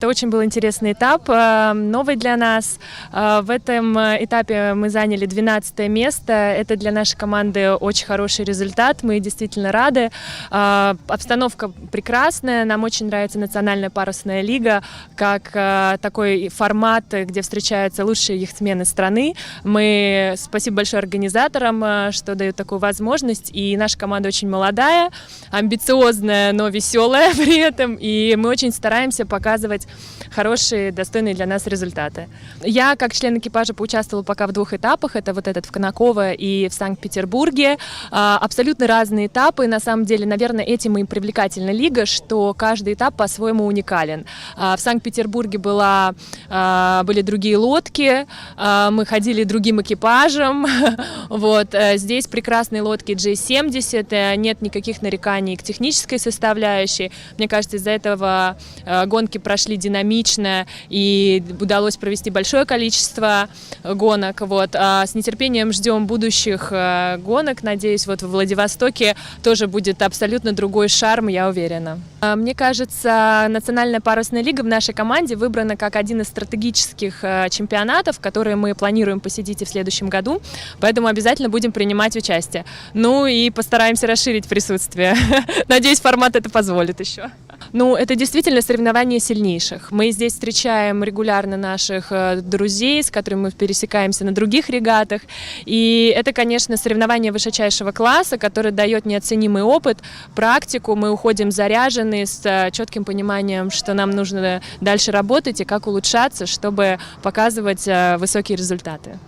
это очень был интересный этап, новый для нас. В этом этапе мы заняли 12 место. Это для нашей команды очень хороший результат. Мы действительно рады. Обстановка прекрасная. Нам очень нравится национальная парусная лига, как такой формат, где встречаются лучшие яхтсмены страны. Спасибо большое организаторам, что дают такую возможность. И наша команда очень молодая, амбициозная, но веселая при этом. И мы очень стараемся показывать хорошие, достойные для нас результаты. Я, как член экипажа, поучаствовала пока в 2 этапах. Это вот этот в Конаково и в Санкт-Петербурге. Абсолютно разные этапы. На самом деле, наверное, этим и привлекательна лига, что каждый этап по-своему уникален. В Санкт-Петербурге были другие лодки, мы ходили другим экипажем. Вот. Здесь прекрасные лодки J70, нет никаких нареканий к технической составляющей. Мне кажется, из-за этого гонки прошли динамично и удалось провести большое количество гонок. Вот. С нетерпением ждем будущих гонок. Надеюсь, вот в Владивостоке тоже будет абсолютно другой шарм, я уверена. Мне кажется, Национальная парусная лига в нашей команде выбрана как один из стратегических чемпионатов, которые мы планируем посетить и в следующем году, поэтому обязательно будем принимать участие. Ну и постараемся расширить присутствие. Надеюсь, формат это позволит еще. Ну, это действительно соревнование сильнейших. Мы здесь встречаем регулярно наших друзей, с которыми мы пересекаемся на других регатах. И это, конечно, соревнование высочайшего класса, которое дает неоценимый опыт, практику. Мы уходим заряженные, с четким пониманием, что нам нужно дальше работать и как улучшаться, чтобы показывать высокие результаты.